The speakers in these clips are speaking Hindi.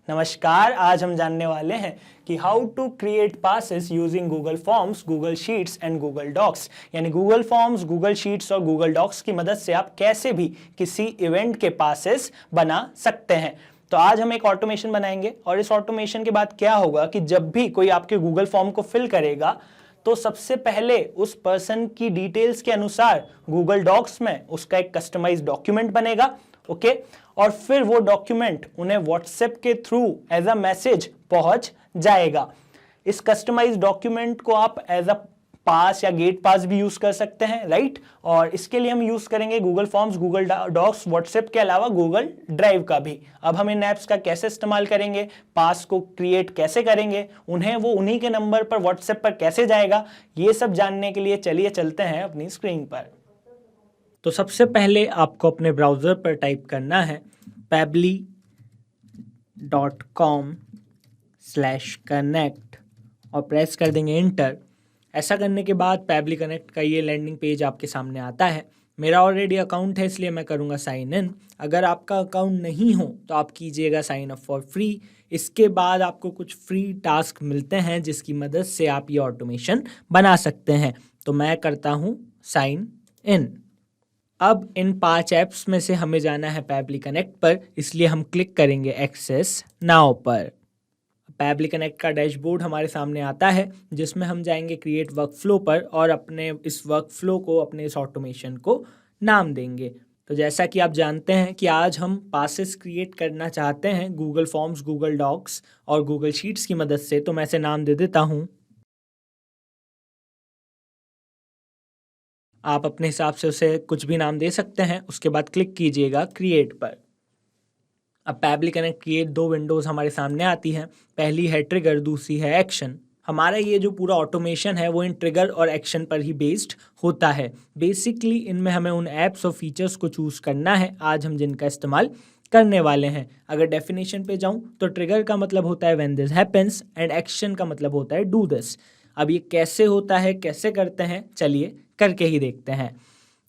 नमस्कार। आज हम जानने वाले हैं कि how to create passes using Google forms, Google sheets and Google docs. यानी गूगल फॉर्म्स, गूगल शीट्स और गूगल डॉक्स की मदद से आप कैसे भी किसी इवेंट के पासेस बना सकते हैं। तो आज हम एक ऑटोमेशन बनाएंगे और इस ऑटोमेशन के बाद क्या होगा कि जब भी कोई आपके गूगल फॉर्म को फिल करेगा तो सबसे पहले उस पर्सन की डिटेल्स के अनुसार गूगल डॉक्स में उसका एक कस्टमाइज डॉक्यूमेंट बनेगा। ओके और फिर वो डॉक्यूमेंट उन्हें व्हाट्सएप के थ्रू एज अ मैसेज पहुंच जाएगा। इस कस्टमाइज डॉक्यूमेंट को आप एज अ पास या गेट पास भी यूज कर सकते हैं, राइट। और इसके लिए हम यूज करेंगे Google forms, Google docs, WhatsApp के अलावा गूगल ड्राइव का भी। अब हम इन ऐप्स का कैसे इस्तेमाल करेंगे, पास को क्रिएट कैसे करेंगे, उन्हें वो उन्हीं के नंबर पर व्हाट्सएप पर कैसे जाएगा, ये सब जानने के लिए चलिए चलते हैं अपनी स्क्रीन पर। तो सबसे पहले आपको अपने ब्राउज़र पर टाइप करना है pabbly.com/connect और प्रेस कर देंगे इंटर। ऐसा करने के बाद पैबली कनेक्ट का ये लैंडिंग पेज आपके सामने आता है। मेरा ऑलरेडी अकाउंट है इसलिए मैं करूँगा साइन इन। अगर आपका अकाउंट नहीं हो तो आप कीजिएगा साइन अप फॉर फ्री। इसके बाद आपको कुछ फ्री टास्क मिलते हैं जिसकी मदद से आप ये ऑटोमेशन बना सकते हैं। तो मैं करता हूँ साइन इन। अब इन 5 ऐप्स में से हमें जाना है पैबली कनेक्ट पर, इसलिए हम क्लिक करेंगे एक्सेस नाउ पर। पैबली कनेक्ट का डैशबोर्ड हमारे सामने आता है जिसमें हम जाएंगे क्रिएट वर्कफ्लो पर और अपने इस वर्कफ्लो को, अपने इस ऑटोमेशन को नाम देंगे। तो जैसा कि आप जानते हैं कि आज हम पासेस क्रिएट करना चाहते हैं गूगल फॉर्म्स, गूगल डॉक्स और गूगल शीट्स की मदद से, तो मैं इसे नाम दे देता हूँ। आप अपने हिसाब से उसे कुछ भी नाम दे सकते हैं। उसके बाद क्लिक कीजिएगा क्रिएट पर। अब पैबली कनेक्ट की 2 विंडोज़ हमारे सामने आती हैं। पहली है ट्रिगर, दूसरी है एक्शन। हमारा ये जो पूरा ऑटोमेशन है वो इन ट्रिगर और एक्शन पर ही बेस्ड होता है। बेसिकली इनमें हमें उन ऐप्स और फीचर्स को चूज़ करना है आज हम जिनका इस्तेमाल करने वाले हैं। अगर डेफिनेशन पे जाऊं तो ट्रिगर का मतलब होता है when this happens and action का मतलब होता है डू दिस। अब ये कैसे होता है, कैसे करते हैं, चलिए करके ही देखते हैं।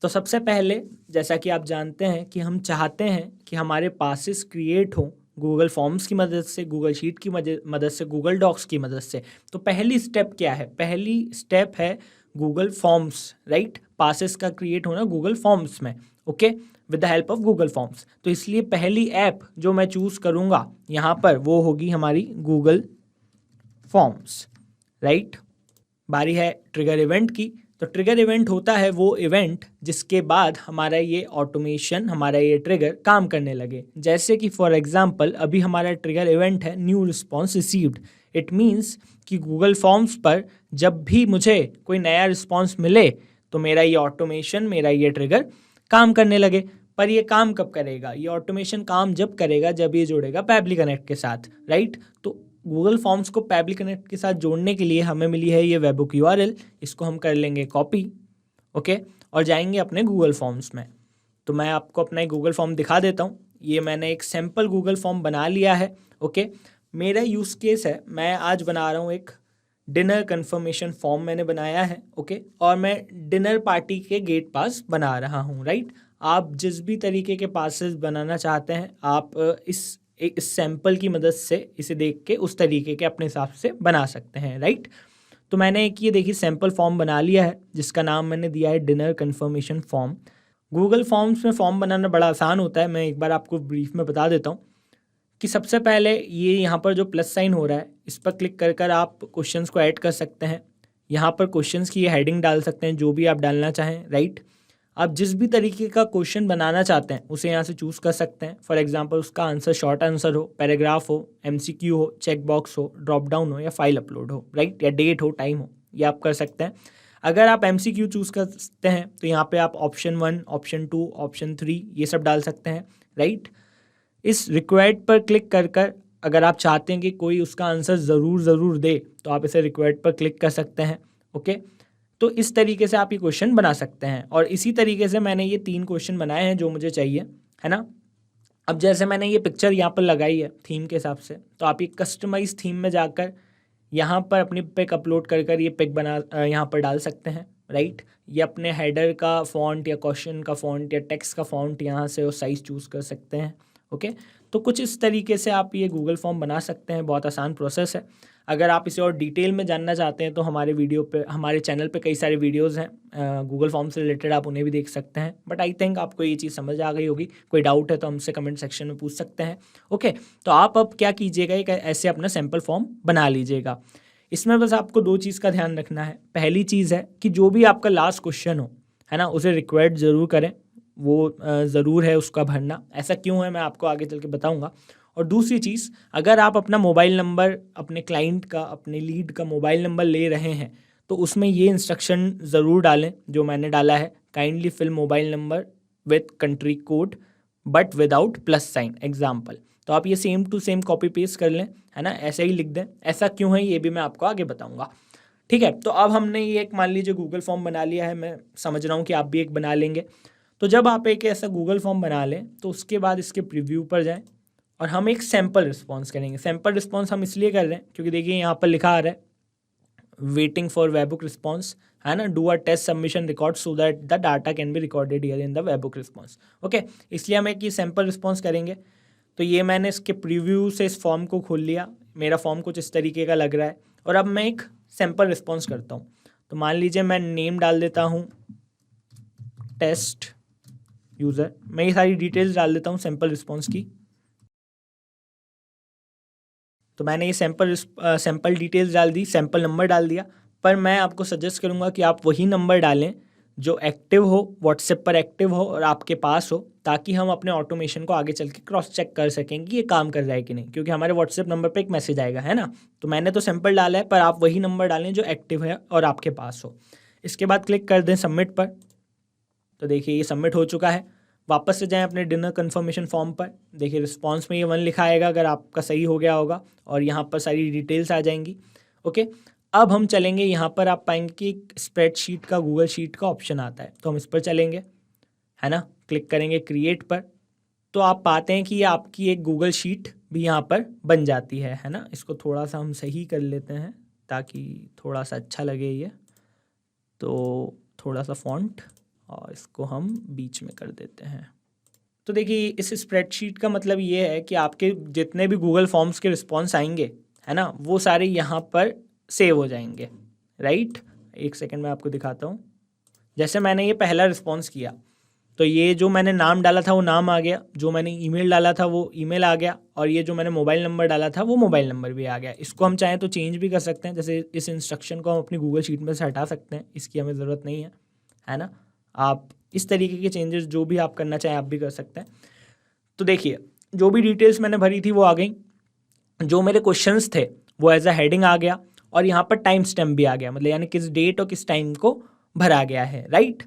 तो सबसे पहले जैसा कि आप जानते हैं कि हम चाहते हैं कि हमारे पासेस क्रिएट हों गूगल फॉर्म्स की मदद से, गूगल शीट की मदद से, गूगल डॉक्स की मदद से। तो पहली स्टेप क्या है? पहली स्टेप है गूगल फॉर्म्स, राइट। पासेस का क्रिएट होना गूगल फॉर्म्स में, okay, with the help of Google forms. तो इसलिए पहली ऐप जो मैं चूज़ करूँगा यहाँ पर वो होगी हमारी गूगल फॉर्म्स, राइट। बारी है ट्रिगर इवेंट की। तो ट्रिगर इवेंट होता है वो इवेंट जिसके बाद हमारा ये ऑटोमेशन, हमारा ये ट्रिगर काम करने लगे। जैसे कि फॉर एग्जांपल अभी हमारा ट्रिगर इवेंट है new response received. It means कि गूगल फॉर्म्स पर जब भी मुझे कोई नया रिस्पॉन्स मिले तो मेरा ये ऑटोमेशन, मेरा ये ट्रिगर काम करने लगे। पर ये काम कब करेगा? ये ऑटोमेशन काम जब करेगा जब ये जुड़ेगा पैबली कनेक्ट के साथ, राइट। तो गूगल फॉर्म्स को पैबली कनेक्ट के साथ जोड़ने के लिए हमें मिली है ये वेबहुक यूआरएल। इसको हम कर लेंगे कॉपी, ओके, और जाएंगे अपने गूगल फॉर्म्स में। तो मैं आपको अपना एक गूगल फॉर्म दिखा देता हूँ। ये मैंने एक सैम्पल गूगल फॉर्म बना लिया है, ओके। मेरा यूज़ केस है, मैं आज बना रहा हूँ एक डिनर कन्फर्मेशन फॉर्म मैंने बनाया है, ओके, और मैं डिनर पार्टी के गेट पास बना रहा हूँ, राइट। आप जिस भी तरीके के पासेस बनाना चाहते हैं आप इस सैंपल की मदद से इसे देख के उस तरीके के अपने हिसाब से बना सकते हैं, राइट। तो मैंने एक ये देखिए सैंपल फॉर्म बना लिया है जिसका नाम मैंने दिया है dinner confirmation form. Google forms में फॉर्म बनाना बड़ा आसान होता है। मैं एक बार आपको ब्रीफ में बता देता हूँ कि सबसे पहले ये यहाँ पर जो प्लस साइन हो रहा है इस पर क्लिक कर कर आप क्वेश्चंस को ऐड कर सकते हैं। यहाँ पर क्वेश्चंस की हेडिंग डाल सकते हैं जो भी आप डालना चाहें, राइट। आप जिस भी तरीके का क्वेश्चन बनाना चाहते हैं उसे यहाँ से चूज़ कर सकते हैं। फॉर एग्जांपल उसका आंसर शॉर्ट आंसर हो, पैराग्राफ हो, एमसीक्यू हो, चेक बॉक्स हो, ड्रॉप डाउन हो या फाइल अपलोड हो, राइट, या डेट हो, टाइम हो, ये आप कर सकते हैं। अगर आप एमसीक्यू चूज़ करते हैं तो यहाँ पे आप ऑप्शन 1, ऑप्शन 2, ऑप्शन 3 ये सब डाल सकते हैं, राइट। इस रिक्वायर्ड पर क्लिक कर कर अगर आप चाहते हैं कि कोई उसका आंसर ज़रूर दे तो आप इसे रिक्वायर्ड पर क्लिक कर सकते हैं, ओके। तो इस तरीके से आप ये क्वेश्चन बना सकते हैं। और इसी तरीके से मैंने ये 3 क्वेश्चन बनाए हैं जो मुझे चाहिए, है ना। अब जैसे मैंने ये पिक्चर यहाँ पर लगाई है थीम के हिसाब से, तो आप ये कस्टमाइज थीम में जाकर यहाँ पर अपनी पिक अपलोड कर कर ये पिक बना यहाँ पर डाल सकते हैं, राइट। ये अपने हेडर का फॉन्ट या क्वेश्चन का फॉन्ट या टेक्स्ट का फॉन्ट यहाँ से और साइज़ चूज़ कर सकते हैं, ओके। तो कुछ इस तरीके से आप ये गूगल फॉर्म बना सकते हैं, बहुत आसान प्रोसेस है। अगर आप इसे और डिटेल में जानना चाहते हैं तो हमारे चैनल पे कई सारे वीडियोस हैं गूगल फॉर्म से रिलेटेड, आप उन्हें भी देख सकते हैं। बट आई थिंक आपको ये चीज़ समझ आ गई होगी। कोई डाउट है तो हमसे कमेंट सेक्शन में पूछ सकते हैं। ओके, तो आप अब क्या कीजिएगा, एक ऐसे अपना सैम्पल फॉर्म बना लीजिएगा। इसमें बस आपको 2 चीज़ का ध्यान रखना है। पहली चीज़ है कि जो भी आपका लास्ट क्वेश्चन हो, है ना, उसे रिक्वायर्ड ज़रूर करें, वो ज़रूर है उसका भरना। ऐसा क्यों है मैं आपको आगे चल के बताऊँगा। और दूसरी चीज़, अगर आप अपना मोबाइल नंबर अपने क्लाइंट का, अपने लीड का मोबाइल नंबर ले रहे हैं तो उसमें ये इंस्ट्रक्शन ज़रूर डालें जो मैंने डाला है, kindly fill mobile number with country code but without plus sign example. तो आप ये same to same copy paste कर लें, है ना, ऐसे ही लिख दें। ऐसा क्यों है ये भी मैं आपको आगे बताऊँगा। ठीक है, तो अब हमने ये एक मान लीजिए गूगल फॉर्म बना लिया है, मैं समझ रहा हूँ कि आप भी एक बना लेंगे। तो जब आप एक ऐसा गूगल फॉर्म बना लें तो उसके बाद इसके प्रीव्यू पर जाएं और हम एक सैम्पल रिस्पॉन्स करेंगे। सैम्पल रिस्पॉन्स हम इसलिए कर रहे हैं क्योंकि देखिए यहाँ पर लिखा आ रहा है वेटिंग फॉर वेबबुक रिस्पॉन्स, है ना, do a test submission record so that the data can be recorded here in the webhook response. Okay, इसलिए हम एक ये सैम्पल रिस्पॉन्स करेंगे। तो ये मैंने इसके प्रीव्यू से इस फॉर्म को खोल लिया। मेरा फॉर्म कुछ इस तरीके का लग रहा है और अब मैं एक सैम्पल रिस्पॉन्स करता हूँ। तो मान लीजिए मैं नेम डाल देता हूँ टेस्ट यूज़र, मैं ये सारी डिटेल्स डाल देता हूँ सैम्पल रिस्पॉन्स की। तो मैंने ये सैम्पल डिटेल्स डाल दी, सैम्पल नंबर डाल दिया। पर मैं आपको सजेस्ट करूँगा कि आप वही नंबर डालें जो एक्टिव हो, व्हाट्सएप पर एक्टिव हो और आपके पास हो, ताकि हम अपने ऑटोमेशन को आगे चल के क्रॉस चेक कर सकें कि ये काम कर रहा है कि नहीं, क्योंकि हमारे व्हाट्सएप नंबर पे एक मैसेज आएगा, है ना। तो मैंने तो सैम्पल डाला है, पर आप वही नंबर डालें जो एक्टिव है और आपके पास हो। इसके बाद क्लिक कर दें सबमिट पर। तो देखिए ये सबमिट हो चुका है। वापस से जाएं अपने डिनर कंफर्मेशन फॉर्म पर। देखिए रिस्पॉन्स में ये 1 लिखा आएगा अगर आपका सही हो गया होगा और यहाँ पर सारी डिटेल्स आ जाएंगी। ओके, अब हम चलेंगे, यहाँ पर आप पाएंगे कि स्प्रेडशीट का, गूगल शीट का ऑप्शन आता है, तो हम इस पर चलेंगे, है ना। क्लिक करेंगे क्रिएट पर, तो आप पाते हैं कि ये आपकी एक गूगल शीट भी यहाँ पर बन जाती है ना। इसको थोड़ा सा हम सही कर लेते हैं ताकि थोड़ा सा अच्छा लगे ये। तो थोड़ा सा फॉन्ट और इसको हम बीच में कर देते हैं। तो देखिए इस स्प्रेडशीट का मतलब ये है कि आपके जितने भी गूगल फॉर्म्स के रिस्पॉन्स आएंगे, है ना, वो सारे यहाँ पर सेव हो जाएंगे, राइट। एक सेकंड में आपको दिखाता हूँ। जैसे मैंने ये पहला रिस्पॉन्स किया तो ये जो मैंने नाम डाला था वो नाम आ गया, जो मैंने ईमेल डाला था वो ईमेल आ गया, और ये जो मैंने मोबाइल नंबर डाला था वो मोबाइल नंबर भी आ गया। इसको हम चाहें तो चेंज भी कर सकते हैं, जैसे इस इंस्ट्रक्शन को हम अपनी गूगल शीट में से हटा सकते हैं, इसकी हमें ज़रूरत नहीं है ना। आप इस तरीके के चेंजेस जो भी आप करना चाहें आप भी कर सकते हैं। तो देखिए जो भी डिटेल्स मैंने भरी थी वो आ गई, जो मेरे क्वेश्चंस थे वो एज अ हेडिंग आ गया, और यहाँ पर टाइम स्टैम्प भी आ गया, मतलब यानी किस डेट और किस टाइम को भरा गया है, राइट।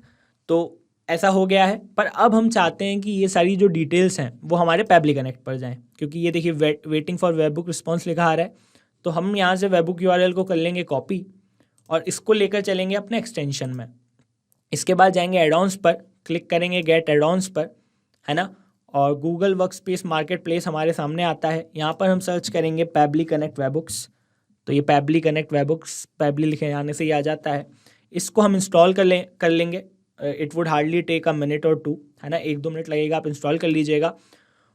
तो ऐसा हो गया है। पर अब हम चाहते हैं कि ये सारी जो डिटेल्स हैं वो हमारे पैबली कनेक्ट पर जाएं, क्योंकि ये देखिए वेटिंग फॉर वेबबुक रिस्पॉन्स लिखा आ रहा है। तो हम यहाँ से वेबबुक यूआरएल को कर लेंगे कॉपी और इसको लेकर चलेंगे अपने एक्सटेंशन में। इसके बाद जाएंगे एडॉन्स पर, क्लिक करेंगे गेट एडॉन्स पर, है ना, और गूगल वर्कस्पेस मार्केट प्लेस हमारे सामने आता है। यहाँ पर हम सर्च करेंगे पैबली कनेक्ट वेबबुक्स। तो ये पैबली कनेक्ट वेबबुक्स, पैबली लिखे आने से ही आ जाता है। इसको हम इंस्टॉल कर लेंगे। It would hardly take a minute और 2, है ना, 1-2 मिनट लगेगा, आप इंस्टॉल कर लीजिएगा।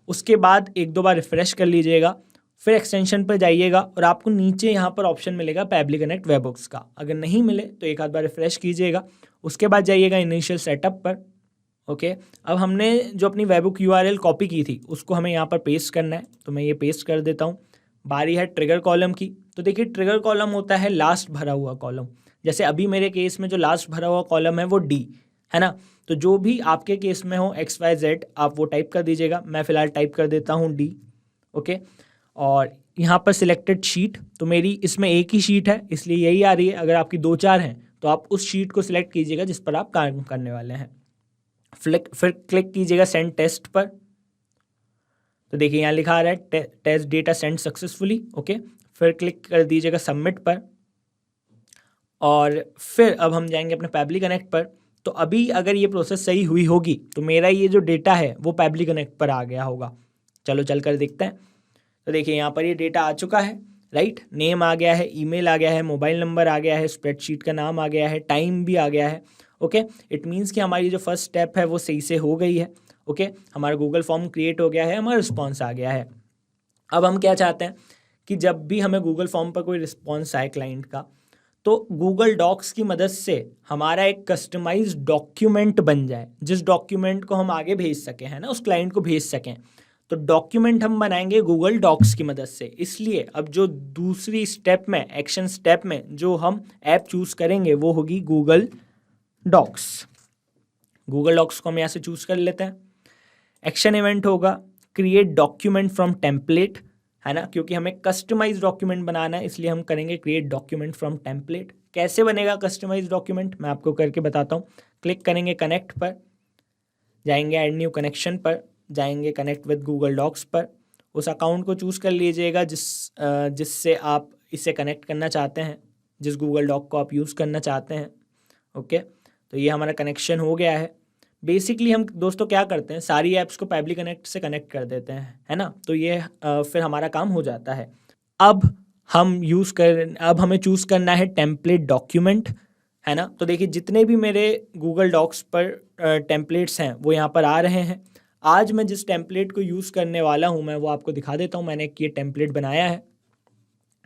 उसके बाद 1-2 बार रिफ़्रेश कर लीजिएगा, फिर एक्सटेंशन पर जाइएगा और आपको नीचे यहाँ पर ऑप्शन मिलेगा पैबली कनेक्ट वेबबुक्स का। अगर नहीं मिले तो एक आध बार रिफ़्रेश कीजिएगा। उसके बाद जाइएगा इनिशियल सेटअप पर। ओके, अब हमने जो अपनी वेबबुक यूआरएल कॉपी की थी उसको हमें यहाँ पर पेस्ट करना है, तो मैं ये पेस्ट कर देता हूँ। बारी है ट्रिगर कॉलम की। तो देखिए ट्रिगर कॉलम होता है लास्ट भरा हुआ कॉलम। जैसे अभी मेरे केस में जो लास्ट भरा हुआ कॉलम है वो डी है ना। तो जो भी आपके केस में हो XYZ आप वो टाइप कर दीजिएगा। मैं फ़िलहाल टाइप कर देता हूँ डी। ओके, और यहाँ पर सिलेक्टेड शीट, तो मेरी इसमें एक ही शीट है इसलिए यही आ रही है। अगर आपकी 2-4 हैं तो आप उस शीट को सिलेक्ट कीजिएगा जिस पर आप काम करने वाले हैं। फिर क्लिक कीजिएगा सेंड टेस्ट पर। तो देखिए यहाँ लिखा आ रहा है test data send successfully. Okay, फिर क्लिक कर दीजिएगा सबमिट पर, और फिर अब हम जाएंगे अपने पैबली कनेक्ट पर। तो अभी अगर ये प्रोसेस सही हुई होगी तो मेरा ये जो डेटा है वो पैबली कनेक्ट पर आ गया होगा। चलो चल कर देखते हैं। तो देखिए यहाँ पर ये डेटा आ चुका है, राइट। नेम आ गया है, ईमेल आ गया है, मोबाइल नंबर आ गया है, स्प्रेडशीट का नाम आ गया है, टाइम भी आ गया है। ओके, इट मीन्स कि हमारी जो फर्स्ट स्टेप है वो सही से हो गई है। ओके, हमारा गूगल फॉर्म क्रिएट हो गया है, हमारा रिस्पॉन्स आ गया है। अब हम क्या चाहते हैं कि जब भी हमें गूगल फॉर्म पर कोई रिस्पॉन्स आए क्लाइंट का, तो गूगल डॉक्स की मदद से हमारा एक कस्टमाइज्ड डॉक्यूमेंट बन जाए, जिस डॉक्यूमेंट को हम आगे भेज सकें, है ना, उस क्लाइंट को भेज सकें। तो डॉक्यूमेंट हम बनाएंगे गूगल डॉक्स की मदद से। इसलिए अब जो दूसरी स्टेप में, एक्शन स्टेप में जो हम ऐप चूज़ करेंगे वो होगी गूगल डॉक्स। गूगल डॉक्स को हम यहाँ से चूज़ कर लेते हैं। एक्शन इवेंट होगा क्रिएट डॉक्यूमेंट फ्रॉम टेम्पलेट, है ना, क्योंकि हमें कस्टमाइज डॉक्यूमेंट बनाना है, इसलिए हम करेंगे क्रिएट डॉक्यूमेंट फ्रॉम टेम्पलेट। कैसे बनेगा कस्टमाइज डॉक्यूमेंट, मैं आपको करके बताता हूँ। क्लिक करेंगे कनेक्ट पर, जाएंगे ऐड न्यू कनेक्शन पर, जाएंगे कनेक्ट विद गूगल डॉक्स पर, उस अकाउंट को चूज़ कर लीजिएगा जिससे आप इसे कनेक्ट करना चाहते हैं, जिस गूगल डॉक को आप यूज़ करना चाहते हैं। ओके, तो ये हमारा कनेक्शन हो गया है। बेसिकली हम दोस्तों क्या करते हैं, सारी ऐप्स को पैबली कनेक्ट से कनेक्ट कर देते हैं, है ना, तो ये फिर हमारा काम हो जाता है। अब हमें चूज़ करना है टेम्पलेट डॉक्यूमेंट, है ना। तो देखिए जितने भी मेरे गूगल डॉक्स पर टेम्पलेट्स हैं वो यहाँ पर आ रहे हैं। आज मैं जिस टेम्पलेट को यूज़ करने वाला हूँ मैं वो आपको दिखा देता हूँ। मैंने एक ये टेम्पलेट बनाया है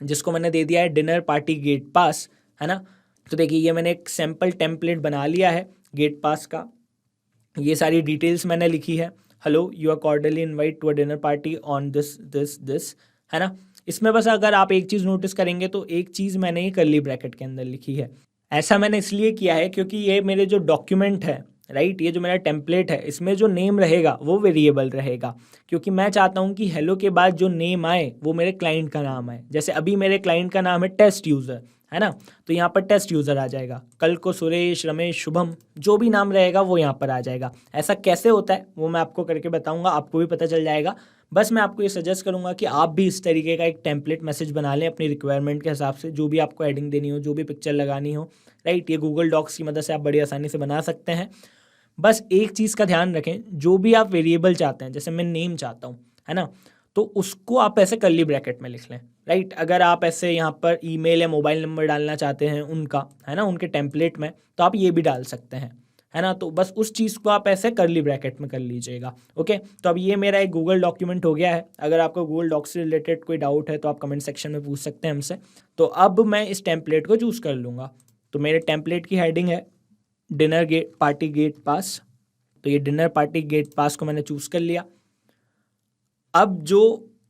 जिसको मैंने दे दिया है डिनर पार्टी गेट पास, है ना। तो देखिए ये मैंने एक सैम्पल टेम्पलेट बना लिया है गेट पास का। ये सारी डिटेल्स मैंने लिखी है, hello you are cordially invite to a dinner party on this, है ना। इसमें बस अगर आप एक चीज़ नोटिस करेंगे तो एक चीज़ मैंने ये कर्ली ब्रैकेट के अंदर लिखी है। ऐसा मैंने इसलिए किया है क्योंकि ये मेरे जो डॉक्यूमेंट है, राइट, ये जो मेरा टेम्पलेट है इसमें जो नेम रहेगा वो वेरिएबल रहेगा, क्योंकि मैं चाहता हूँ कि हेलो के बाद जो नेम आए वो मेरे क्लाइंट का नाम आए। जैसे अभी मेरे क्लाइंट का नाम है टेस्ट यूज़र, है ना, तो यहाँ पर टेस्ट यूज़र आ जाएगा। कल को सुरेश, रमेश, शुभम, जो भी नाम रहेगा वो यहाँ पर आ जाएगा। ऐसा कैसे होता है वो मैं आपको करके बताऊँगा, आपको भी पता चल जाएगा। बस मैं आपको ये सजेस्ट करूँगा कि आप भी इस तरीके का एक टेम्पलेट मैसेज बना लें अपनी रिक्वायरमेंट के हिसाब से, जो भी आपको एडिंग देनी हो, जो भी पिक्चर लगानी हो, राइट। ये गूगल डॉक्स की मदद से आप बड़ी आसानी से बना सकते हैं। बस एक चीज़ का ध्यान रखें, जो भी आप वेरिएबल चाहते हैं, जैसे मैं नेम चाहता हूँ, है ना, तो उसको आप ऐसे कर्ली ब्रैकेट में लिख लें, राइट। अगर आप ऐसे यहाँ पर ईमेल या मोबाइल नंबर डालना चाहते हैं उनका, है ना, उनके टेम्पलेट में, तो आप ये भी डाल सकते हैं, है ना। तो बस उस चीज़ को आप ऐसे कर्ली ब्रैकेट में कर लीजिएगा। ओके, तो अब ये मेरा एक गूगल डॉक्यूमेंट हो गया है। अगर आपको गूगल डॉक्स से रिलेटेड कोई डाउट है तो आप कमेंट सेक्शन में पूछ सकते हैं हमसे। तो अब मैं इस टेम्पलेट को चूज़ कर लूँगा। तो मेरे टेम्पलेट की हेडिंग है डिनर पार्टी गेट पास। तो ये डिनर पार्टी गेट पास को मैंने चूज़ कर लिया। अब जो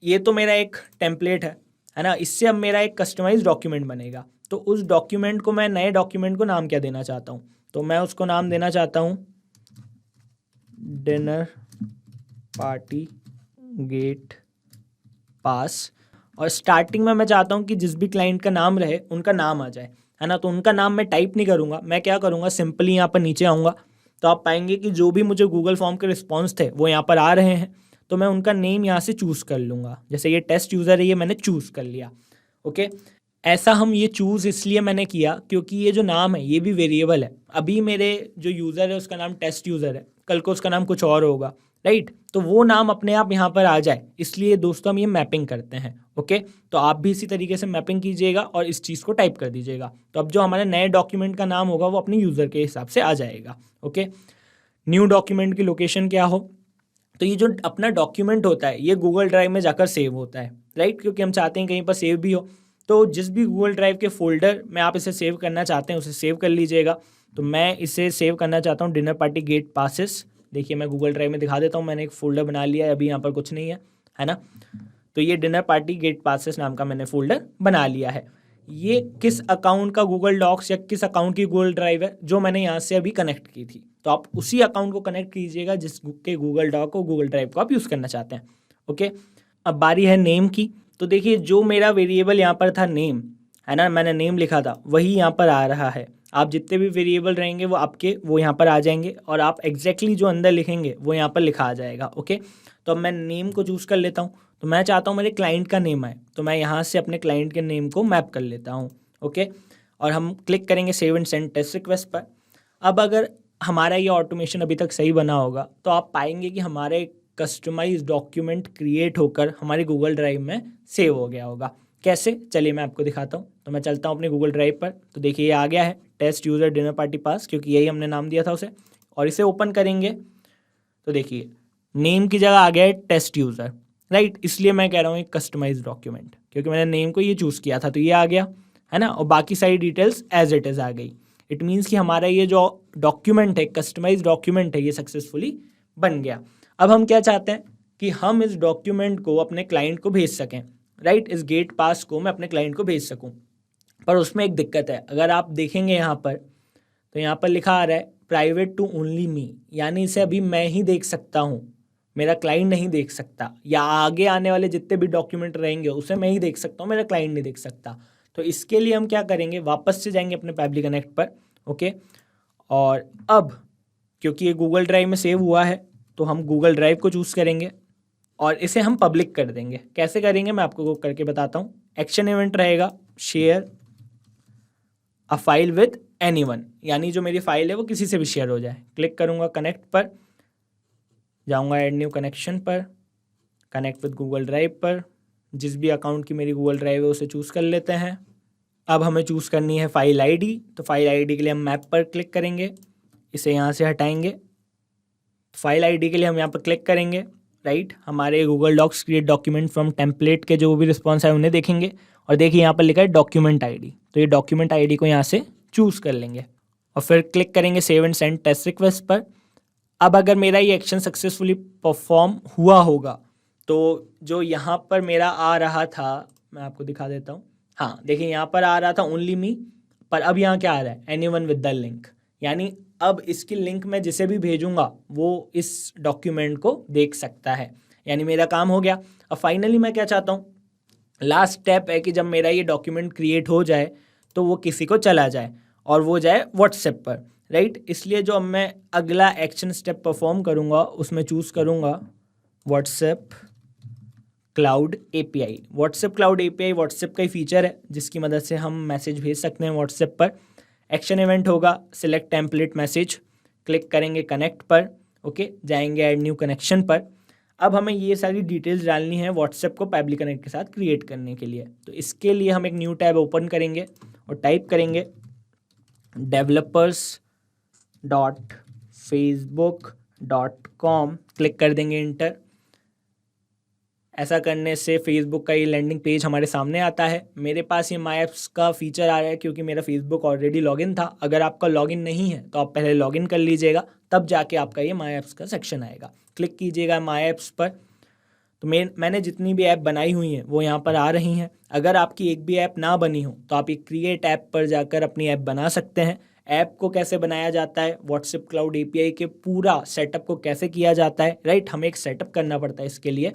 ये तो मेरा एक टेम्पलेट है ना, इससे अब मेरा एक कस्टमाइज डॉक्यूमेंट बनेगा। तो उस डॉक्यूमेंट को मैं, नए डॉक्यूमेंट को नाम क्या देना चाहता हूँ, तो मैं उसको नाम देना चाहता हूँ डिनर पार्टी गेट पास। और स्टार्टिंग में मैं चाहता हूँ कि जिस भी क्लाइंट का नाम रहे उनका नाम आ जाए, है ना। तो उनका नाम मैं टाइप नहीं करूँगा, मैं क्या करूँगा, सिंपली यहाँ पर नीचे आऊँगा तो आप पाएंगे कि जो भी मुझे गूगल फॉर्म के रिस्पॉन्स थे वो यहाँ पर आ रहे हैं। तो मैं उनका नेम यहाँ से चूज़ कर लूँगा। जैसे ये टेस्ट यूज़र है, ये मैंने चूज़ कर लिया। ओके, ऐसा हम ये चूज़ इसलिए मैंने किया क्योंकि ये जो नाम है ये भी वेरिएबल है। अभी मेरे जो यूज़र है उसका नाम टेस्ट यूज़र है, कल को उसका नाम कुछ और होगा, राइट। तो वो नाम अपने आप यहाँ पर आ जाए, इसलिए दोस्तों हम ये मैपिंग करते हैं। ओके, तो आप भी इसी तरीके से मैपिंग कीजिएगा और इस चीज़ को टाइप कर दीजिएगा। तो अब जो हमारे नए डॉक्यूमेंट का नाम होगा वो अपने यूज़र के हिसाब से आ जाएगा। ओके, न्यू डॉक्यूमेंट की लोकेशन क्या हो, तो ये जो अपना डॉक्यूमेंट होता है ये गूगल ड्राइव में जाकर सेव होता है, राइट, क्योंकि हम चाहते हैं कहीं पर सेव भी हो। तो जिस भी गूगल ड्राइव के फोल्डर में आप इसे सेव करना चाहते हैं उसे सेव कर लीजिएगा। तो मैं इसे सेव करना चाहता हूँ डिनर पार्टी गेट पासेस। देखिए मैं गूगल ड्राइव में दिखा देता हूँ, मैंने एक फ़ोल्डर बना लिया है, अभी यहाँ पर कुछ नहीं है ना। तो ये डिनर पार्टी गेट पासेस नाम का मैंने फ़ोल्डर बना लिया है। ये किस अकाउंट का गूगल डॉक्स या किस अकाउंट की गूगल ड्राइव है, जो मैंने यहाँ से अभी कनेक्ट की थी। तो आप उसी अकाउंट को कनेक्ट कीजिएगा जिसके गूगल डॉक को, गूगल ड्राइव को आप यूज़ करना चाहते हैं। ओके, अब बारी है नेम की। तो देखिए जो मेरा वेरिएबल यहाँ पर था नेम, है ना, मैंने नेम लिखा था वही यहाँ पर आ रहा है। आप जितने भी वेरिएबल रहेंगे वो आपके वो यहाँ पर आ जाएंगे और आप एग्जैक्टली जो अंदर लिखेंगे वो यहाँ पर लिखा आ जाएगा। ओके, तो अब मैं नेम को चूज़ कर लेता हूँ। तो मैं चाहता हूँ मेरे क्लाइंट का नेम आए, तो मैं यहाँ से अपने क्लाइंट के नेम को मैप कर लेता हूँ। ओके, और हम क्लिक करेंगे save and send test request पर। अब अगर हमारा ये ऑटोमेशन अभी तक सही बना होगा तो आप पाएंगे कि हमारे कस्टमाइज डॉक्यूमेंट क्रिएट होकर हमारे गूगल ड्राइव में सेव हो गया होगा। कैसे, चलिए मैं आपको दिखाता हूँ। तो मैं चलता हूँ अपने गूगल ड्राइव पर। तो देखिए ये आ गया है टेस्ट यूज़र डिनर पार्टी पास, क्योंकि यही हमने नाम दिया था उसे। और इसे ओपन करेंगे तो देखिए नेम की जगह आ गया है टेस्ट यूज़र, राइट। इसलिए मैं कह रहा हूँ एक कस्टमाइज डॉक्यूमेंट, क्योंकि मैंने नेम को ये चूज़ किया था तो ये आ गया, है ना। और बाकी सारी डिटेल्स एज इट इज़ आ गई। इट मीन्स कि हमारा ये जो डॉक्यूमेंट है, कस्टमाइज डॉक्यूमेंट है, ये सक्सेसफुली बन गया। अब हम क्या चाहते हैं कि हम इस डॉक्यूमेंट को अपने क्लाइंट को भेज सकें, राइट। इस गेट पास को मैं अपने क्लाइंट को भेज सकूं, पर उसमें एक दिक्कत है। अगर आप देखेंगे यहाँ पर, तो यहाँ पर लिखा आ रहा है प्राइवेट टू ओनली मी, यानी इसे अभी मैं ही देख सकता हूँ, मेरा क्लाइंट नहीं देख सकता, या आगे आने वाले जितने भी डॉक्यूमेंट रहेंगे उसे मैं ही देख सकता हूँ, मेरा क्लाइंट नहीं देख सकता। तो इसके लिए हम क्या करेंगे, वापस से जाएंगे अपने पैबली कनेक्ट पर, ओके। और अब क्योंकि ये गूगल ड्राइव में सेव हुआ है, तो हम गूगल ड्राइव को चूज़ करेंगे और इसे हम पब्लिक कर देंगे। कैसे करेंगे मैं आपको करके बताता हूँ। एक्शन इवेंट रहेगा share a file with anyone, यानी जो मेरी फाइल है वो किसी से भी शेयर हो जाए। क्लिक करूँगा कनेक्ट पर, जाऊँगा ऐड न्यू कनेक्शन पर, कनेक्ट विद गूगल ड्राइव पर, जिस भी अकाउंट की मेरी गूगल ड्राइव है उसे चूज़ कर लेते हैं। अब हमें चूज़ करनी है फाइल आईडी, तो फाइल आईडी के लिए हम मैप पर क्लिक करेंगे, इसे यहाँ से हटाएंगे। फाइल आईडी के लिए हम यहाँ पर क्लिक करेंगे, राइट। हमारे Google docs create document from template के जो भी रिस्पॉन्स है उन्हें देखेंगे, और देखिए यहाँ पर लिखा है डॉक्यूमेंट आईडी, तो ये डॉक्यूमेंट आईडी को यहाँ से चूज़ कर लेंगे और फिर क्लिक करेंगे save and send test request पर। अब अगर मेरा ये एक्शन सक्सेसफुली परफॉर्म हुआ होगा, तो जो यहाँ पर मेरा आ रहा था, मैं आपको दिखा देता हूँ। हाँ देखिए यहाँ पर आ रहा था ओनली मी, पर अब यहाँ क्या आ रहा है, एनीवन विद द लिंक, यानी अब इसकी लिंक मैं जिसे भी भेजूंगा वो इस डॉक्यूमेंट को देख सकता है, यानी मेरा काम हो गया। अब फाइनली मैं क्या चाहता हूँ, लास्ट स्टेप है कि जब मेरा ये डॉक्यूमेंट क्रिएट हो जाए तो वो किसी को चला जाए और वो जाए व्हाट्सएप पर, राइट। इसलिए जो अब मैं अगला एक्शन स्टेप परफॉर्म करूँगा उसमें चूज़ करूँगा WhatsApp cloud API. WhatsApp cloud API WhatsApp का ही फीचर है जिसकी मदद से हम मैसेज भेज सकते हैं व्हाट्सएप पर। एक्शन इवेंट होगा सिलेक्ट टेम्पलेट मैसेज, क्लिक करेंगे कनेक्ट पर, ओके, जाएंगे ऐड न्यू कनेक्शन पर। अब हमें ये सारी डिटेल्स डालनी है व्हाट्सएप को पैबली कनेक्ट के साथ क्रिएट करने के लिए। तो इसके लिए हम एक न्यू टैब ओपन करेंगे और टाइप करेंगे developers.facebook.com, क्लिक कर देंगे इंटर। ऐसा करने से फेसबुक का ये लैंडिंग पेज हमारे सामने आता है। मेरे पास ये माई एप्स का फीचर आ रहा है क्योंकि मेरा फेसबुक ऑलरेडी लॉगिन था। अगर आपका लॉगिन नहीं है तो आप पहले लॉगिन कर लीजिएगा, तब जाके आपका ये माई एप्स का सेक्शन आएगा। क्लिक कीजिएगा माई एप्स पर, तो मैंने जितनी भी ऐप बनाई हुई हैं वो यहाँ पर आ रही हैं। अगर आपकी एक भी ऐप ना बनी हो तो आप एक क्रिएट ऐप पर जाकर अपनी ऐप बना सकते हैं। ऐप को कैसे बनाया जाता है, व्हाट्सएप क्लाउड एपीआई के पूरा सेटअप को कैसे किया जाता है, राइट, हमें एक सेटअप करना पड़ता है इसके लिए।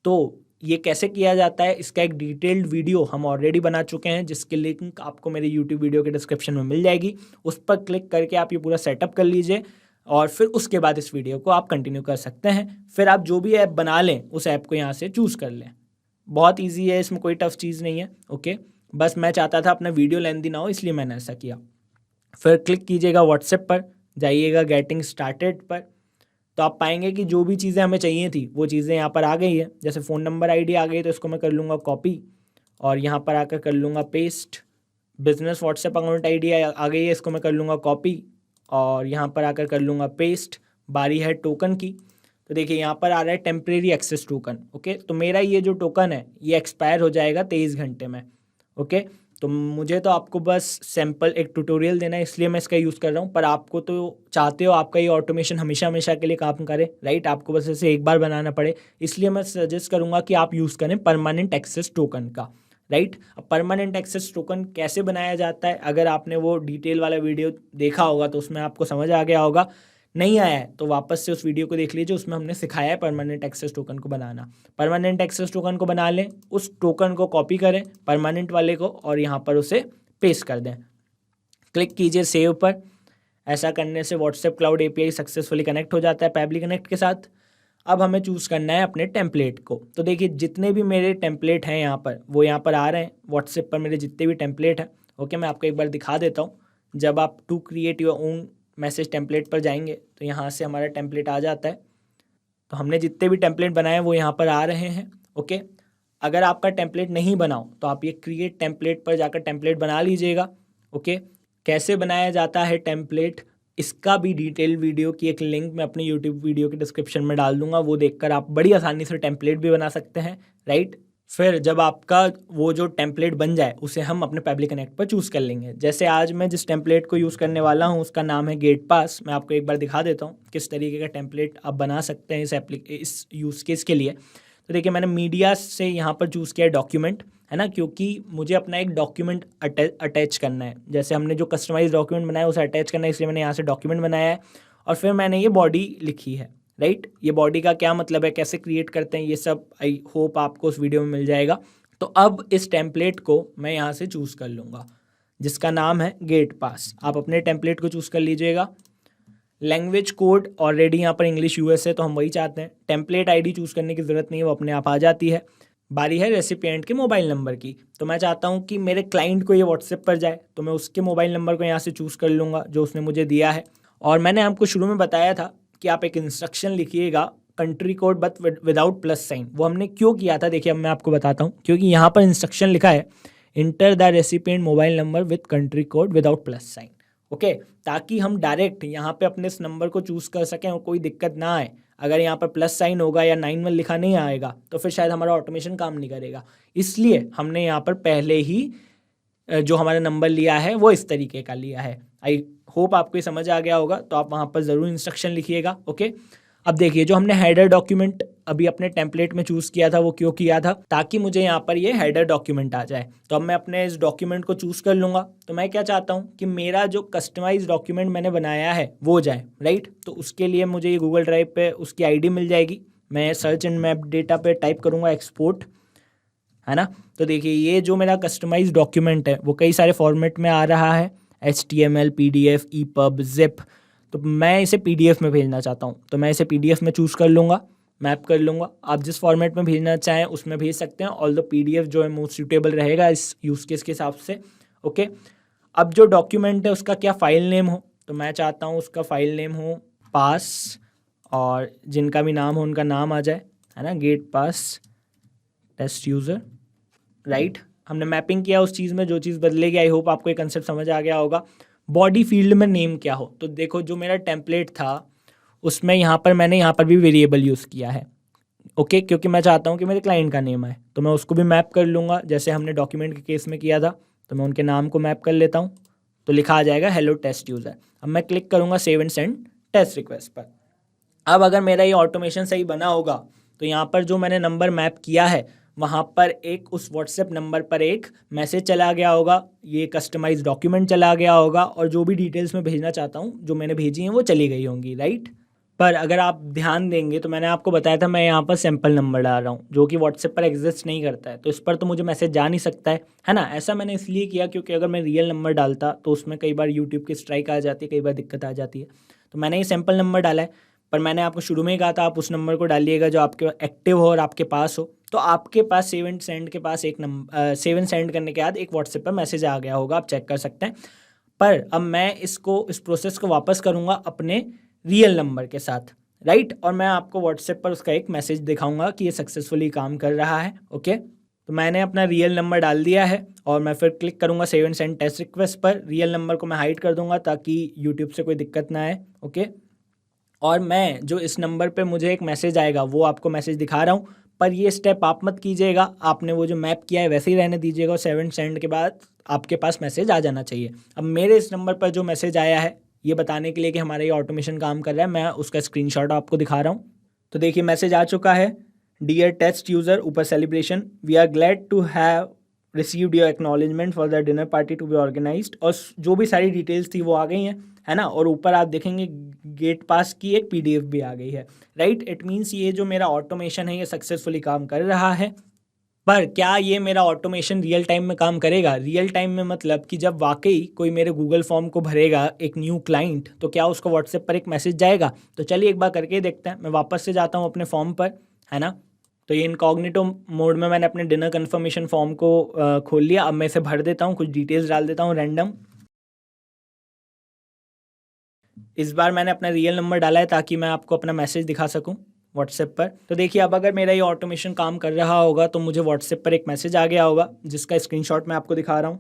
तो ये कैसे किया जाता है इसका एक डिटेल्ड वीडियो हम ऑलरेडी बना चुके हैं, जिसकी लिंक आपको मेरे यूट्यूब वीडियो के डिस्क्रिप्शन में मिल जाएगी। उस पर क्लिक करके आप ये पूरा सेटअप कर लीजिए और फिर उसके बाद इस वीडियो को आप कंटिन्यू कर सकते हैं। फिर आप जो भी ऐप बना लें उस ऐप को यहाँ से चूज़ कर लें। बहुत ईजी है, इसमें कोई टफ चीज़ नहीं है, ओके। बस मैं चाहता था अपना वीडियो लेंथी ना हो, इसलिए मैंने ऐसा किया। फिर क्लिक कीजिएगा व्हाट्सएप पर, जाइएगा गेटिंग स्टार्टेड पर, तो आप पाएंगे कि जो भी चीज़ें हमें चाहिए थी वो चीज़ें यहाँ पर आ गई है। जैसे फ़ोन नंबर आईडी आ गई तो इसको मैं कर लूँगा कॉपी और यहाँ पर आकर कर लूँगा paste. Business WhatsApp account ID आ गई है, इसको मैं कर लूँगा कॉपी और यहाँ पर आकर कर लूँगा पेस्ट। बारी है टोकन की, तो देखिए यहाँ पर आ रहा है टेम्परेरी एक्सेस टोकन, ओके। तो मेरा ये जो टोकन है ये एक्सपायर हो जाएगा 23 घंटे में, ओके। तो मुझे तो आपको बस सैम्पल एक ट्यूटोरियल देना है, इसलिए मैं इसका यूज़ कर रहा हूँ। पर आपको तो चाहते हो आपका ये ऑटोमेशन हमेशा हमेशा के लिए काम करे, राइट, आपको बस इसे एक बार बनाना पड़े, इसलिए मैं सजेस्ट करूँगा कि आप यूज़ करें परमानेंट एक्सेस टोकन का, राइट। अब परमानेंट एक्सेस टोकन कैसे बनाया जाता है, अगर आपने वो डिटेल वाला वीडियो देखा होगा तो उसमें आपको समझ आ गया होगा। नहीं आया है तो वापस से उस वीडियो को देख लीजिए, उसमें हमने सिखाया है परमानेंट एक्सेस टोकन को बनाना। परमानेंट एक्सेस टोकन को बना लें, उस टोकन को कॉपी करें परमानेंट वाले को और यहाँ पर उसे पेस्ट कर दें। क्लिक कीजिए सेव पर। ऐसा करने से WhatsApp cloud API successfully connect हो जाता है पैबली कनेक्ट के साथ। अब हमें चूज़ करना है अपने टेम्पलेट को। तो देखिए जितने भी मेरे टेम्पलेट हैं यहाँ पर वो यहाँ पर आ रहे हैं। व्हाट्सएप पर मेरे जितने भी टेम्पलेट हैं, ओके, मैं आपको एक बार दिखा देता हूँ। जब आप to create your own message template पर जाएंगे तो यहाँ से हमारा टेम्पलेट आ जाता है। तो हमने जितने भी टेम्पलेट बनाए हैं वो यहाँ पर आ रहे हैं, ओके। अगर आपका टेम्पलेट नहीं बनाओ तो आप ये क्रिएट टेम्पलेट पर जाकर टेम्पलेट बना लीजिएगा, ओके। कैसे बनाया जाता है टेम्पलेट इसका भी डिटेल वीडियो की एक लिंक मैं अपनी यूट्यूब वीडियो के डिस्क्रिप्शन में डाल दूंगा, वो देखकर आप बड़ी आसानी से टेम्पलेट भी बना सकते हैं, राइट। फिर जब आपका वो जो टेम्पलेट बन जाए उसे हम अपने पब्लिक कनेक्ट पर चूज़ कर लेंगे। जैसे आज मैं जिस टेम्पलेट को यूज़ करने वाला हूँ उसका नाम है गेट पास। मैं आपको एक बार दिखा देता हूँ किस तरीके का टेम्पलेट आप बना सकते हैं इस यूज़ केस के लिए। तो देखिए मैंने मीडिया से यहाँ पर चूज़ किया है डॉक्यूमेंट, है ना, क्योंकि मुझे अपना एक डॉक्यूमेंट अटैच करना है। जैसे हमने जो कस्टमाइज डॉक्यूमेंट बनाया उसे अटैच करना है, इसलिए मैंने यहाँ से डॉक्यूमेंट बनाया है और फिर मैंने ये बॉडी लिखी है, राइट। ये बॉडी का क्या मतलब है, कैसे क्रिएट करते हैं, ये सब आई होप आपको उस वीडियो में मिल जाएगा। तो अब इस टेम्पलेट को मैं यहाँ से चूज़ कर लूँगा जिसका नाम है गेट पास। आप अपने टेम्पलेट को चूज़ कर लीजिएगा। लैंग्वेज कोड ऑलरेडी यहाँ पर इंग्लिश यूएस है तो हम वही चाहते हैं। टेम्पलेट आईडी चूज़ करने की ज़रूरत नहीं है, वो अपने आप आ जाती है। बारी है रेसिपिएंट के मोबाइल नंबर की। तो मैं चाहता हूँ कि मेरे क्लाइंट को ये व्हाट्सएप पर जाए, तो मैं उसके मोबाइल नंबर को यहाँ से चूज़ कर लूँगा जो उसने मुझे दिया है। और मैंने आपको शुरू में बताया था कि आप एक इंस्ट्रक्शन लिखिएगा country code but without plus sign. वो हमने क्यों किया था, देखिए अब मैं आपको बताता हूँ। क्योंकि यहाँ पर इंस्ट्रक्शन लिखा है enter the recipient mobile number with country code without plus sign, okay, ताकि हम डायरेक्ट यहाँ पे अपने इस नंबर को चूज़ कर सकें और कोई दिक्कत ना आए। अगर यहाँ पर प्लस साइन होगा या 91 लिखा नहीं आएगा तो फिर शायद हमारा ऑटोमेशन काम नहीं करेगा। इसलिए हमने यहाँ पर पहले ही जो हमारा नंबर लिया है वो इस तरीके का लिया है। आई होप आपको ये समझ आ गया होगा, तो आप वहाँ पर ज़रूर इंस्ट्रक्शन लिखिएगा, ओके। अब देखिए जो हमने हेडर डॉक्यूमेंट अभी अपने टेम्पलेट में चूज़ किया था वो क्यों किया था, ताकि मुझे यहाँ पर ये हेडर डॉक्यूमेंट आ जाए। तो अब मैं अपने इस डॉक्यूमेंट को चूज़ कर लूँगा। तो मैं क्या चाहता हूँ कि मेरा जो कस्टमाइज डॉक्यूमेंट मैंने बनाया है वो जाए, राइट। तो उसके लिए मुझे ये गूगल ड्राइव पे उसकी आईडी मिल जाएगी। मैं सर्च एंड मैप डेटा पे टाइप करूँगा एक्सपोर्ट, है ना। तो देखिए ये जो मेरा कस्टमाइज डॉक्यूमेंट है वो कई सारे फॉर्मेट में आ रहा है, HTML, PDF, EPUB, ZIP। तो मैं इसे PDF में भेजना चाहता हूँ, तो मैं इसे PDF में चूज़ कर लूँगा, मैप कर लूँगा। आप जिस फॉर्मेट में भेजना चाहें उसमें भेज सकते हैं, ऑल्दो PDF जो है मोस्ट सूटेबल रहेगा इस यूज़ केस के हिसाब से, ओके। अब जो डॉक्यूमेंट है उसका क्या फ़ाइल नेम हो, तो मैं चाहता हूँ उसका फ़ाइल नेम हो पास, और जिनका भी नाम हो उनका नाम आ जाए, है ना, गेट पास टेस्ट यूज़र, राइट। हमने मैपिंग किया उस चीज़ में, जो चीज़ बदलेगी। आई होप आपको ये कंसेप्ट समझ आ गया होगा। बॉडी फील्ड में नेम क्या हो, तो देखो जो मेरा टेम्पलेट था उसमें मैंने यहाँ पर भी वेरिएबल यूज़ किया है, ओके, क्योंकि मैं चाहता हूँ कि मेरे क्लाइंट का नेम आए। तो मैं उसको भी मैप कर लूँगा जैसे हमने डॉक्यूमेंट के केस में किया था। तो मैं उनके नाम को मैप कर लेता हूँ, तो लिखा आ जाएगा हेलो टेस्ट यूज़र। अब मैं क्लिक करूँगा save and send test request पर। अब अगर मेरा ये ऑटोमेशन सही बना होगा तो यहाँ पर जो मैंने नंबर मैप किया है वहाँ पर एक उस व्हाट्सएप नंबर पर एक मैसेज चला गया होगा, ये कस्टमाइज डॉक्यूमेंट चला गया होगा, और जो भी डिटेल्स मैं भेजना चाहता हूँ जो मैंने भेजी हैं वो चली गई होंगी, राइट। पर अगर आप ध्यान देंगे तो मैंने आपको बताया था मैं यहाँ पर सैम्पल नंबर डाल रहा हूँ जो कि व्हाट्सएप पर एग्जिस्ट नहीं करता है, तो इस पर तो मुझे मैसेज जा नहीं सकता है ना। ऐसा मैंने इसलिए किया क्योंकि अगर मैं रियल नंबर डालता तो उसमें कई बार यूट्यूब की स्ट्राइक आ जाती है, कई बार दिक्कत आ जाती है। तो मैंने ये सैम्पल नंबर डाला है। पर मैंने आपको शुरू में ही कहा था आप उस नंबर को डालिएगा जो आपके एक्टिव हो और आपके पास हो। तो आपके पास सेव एंड सेंड के पास एक नंबर सेव एंड सेंड करने के बाद एक व्हाट्सएप पर मैसेज आ गया होगा, आप चेक कर सकते हैं। पर अब मैं इस प्रोसेस को वापस करूँगा अपने रियल नंबर के साथ, राइट। और मैं आपको व्हाट्सएप पर उसका एक मैसेज दिखाऊंगा कि ये सक्सेसफुली काम कर रहा है, ओके। तो मैंने अपना रियल नंबर डाल दिया है और मैं फिर क्लिक करूँगा save and send test request पर। रियल नंबर को मैं हाइड कर दूंगा ताकि यूट्यूब से कोई दिक्कत ना आए, ओके। और मैं जो इस नंबर पे मुझे एक मैसेज आएगा वो आपको मैसेज दिखा रहा हूँ, पर ये स्टेप आप मत कीजिएगा। आपने वो जो मैप किया है वैसे ही रहने दीजिएगा और सेव एंड सेंड के बाद आपके पास मैसेज आ जाना चाहिए। अब मेरे इस नंबर पर जो मैसेज आया है ये बताने के लिए कि हमारा ये ऑटोमेशन काम कर रहा है, मैं उसका स्क्रीनशॉट आपको दिखा रहा हूँ। तो देखिए मैसेज आ चुका है, डियर टेस्ट यूज़र, ऊपर celebration, we are glad to have received your acknowledgement for the dinner party to be organised. और जो भी सारी डिटेल्स थी वो आ गई हैं, है ना। और ऊपर आप देखेंगे गेट पास की एक PDF भी आ गई है, राइट। इट मीन्स ये जो मेरा ऑटोमेशन है ये सक्सेसफुली काम कर रहा है। पर क्या ये मेरा ऑटोमेशन रियल टाइम में काम करेगा? रियल टाइम में मतलब कि जब वाकई कोई मेरे गूगल फॉर्म को भरेगा एक न्यू क्लाइंट, तो क्या उसको व्हाट्सएप पर एक मैसेज जाएगा? तो चलिए एक बार करके देखते हैं। मैं वापस से जाता हूँ अपने फॉर्म पर, है ना। तो ये इनकॉग्निटो मोड में मैंने अपने डिनर कन्फर्मेशन फॉर्म को खोल लिया। अब मैं इसे भर देता हूँ, कुछ डिटेल्स डाल देता हूँ रैंडम। इस बार मैंने अपना रियल नंबर डाला है ताकि मैं आपको अपना मैसेज दिखा सकूं व्हाट्सएप पर। तो देखिए अब अगर मेरा ये ऑटोमेशन काम कर रहा होगा तो मुझे व्हाट्सएप पर एक मैसेज आ गया होगा जिसका स्क्रीनशॉट मैं आपको दिखा रहा हूं।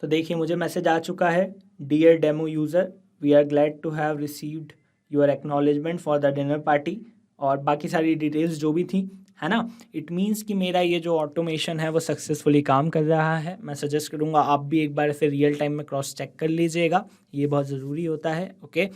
तो देखिए मुझे मैसेज आ चुका है, dear demo user, we are glad to have received your acknowledgement for the dinner party, और बाकी सारी डिटेल्स जो भी थी, है ना। इट मीन्स कि मेरा ये जो ऑटोमेशन है वो सक्सेसफुली काम कर रहा है। मैं सजेस्ट करूँगा आप भी एक बार इसे रियल टाइम में क्रॉस चेक कर लीजिएगा, ये बहुत ज़रूरी होता है। ओके,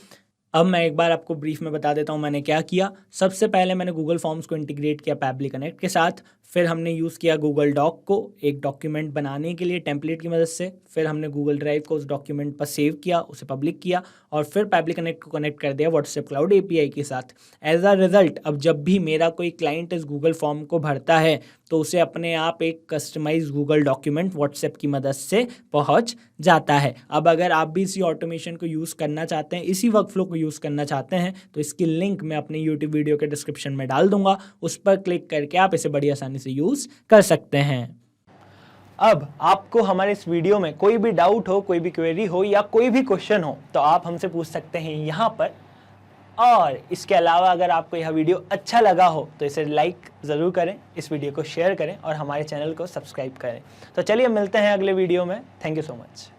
अब मैं एक बार आपको ब्रीफ में बता देता हूँ मैंने क्या किया। सबसे पहले मैंने गूगल फॉर्म्स को इंटीग्रेट किया पैबली कनेक्ट के साथ, फिर हमने यूज़ किया गूगल डॉक को एक डॉक्यूमेंट बनाने के लिए टेम्पलेट की मदद से, फिर हमने गूगल ड्राइव को उस डॉक्यूमेंट पर सेव किया, उसे पब्लिक किया, और फिर पैबली कनेक्ट को कनेक्ट कर दिया व्हाट्सएप क्लाउड API के साथ। एज अ रिजल्ट अब जब भी मेरा कोई क्लाइंट इस गूगल फॉर्म को भरता है तो उसे अपने आप एक कस्टमाइज गूगल डॉक्यूमेंट व्हाट्सएप की मदद से पहुंच जाता है। अब अगर आप भी इसी ऑटोमेशन को यूज़ करना चाहते हैं, इसी वर्कफ्लो को यूज़ करना चाहते हैं, तो इसकी लिंक मैं अपनी यूट्यूब वीडियो के डिस्क्रिप्शन में डाल दूंगा, उस पर क्लिक करके आप इसे बड़ी आसानी से यूज़ कर सकते हैं। अब आपको हमारे इस वीडियो में कोई भी डाउट हो, कोई भी क्वेरी हो या कोई भी क्वेश्चन हो तो आप हमसे पूछ सकते हैं यहाँ पर। और इसके अलावा अगर आपको यह वीडियो अच्छा लगा हो तो इसे लाइक ज़रूर करें, इस वीडियो को शेयर करें और हमारे चैनल को सब्सक्राइब करें। तो चलिए मिलते हैं अगले वीडियो में। Thank you so much.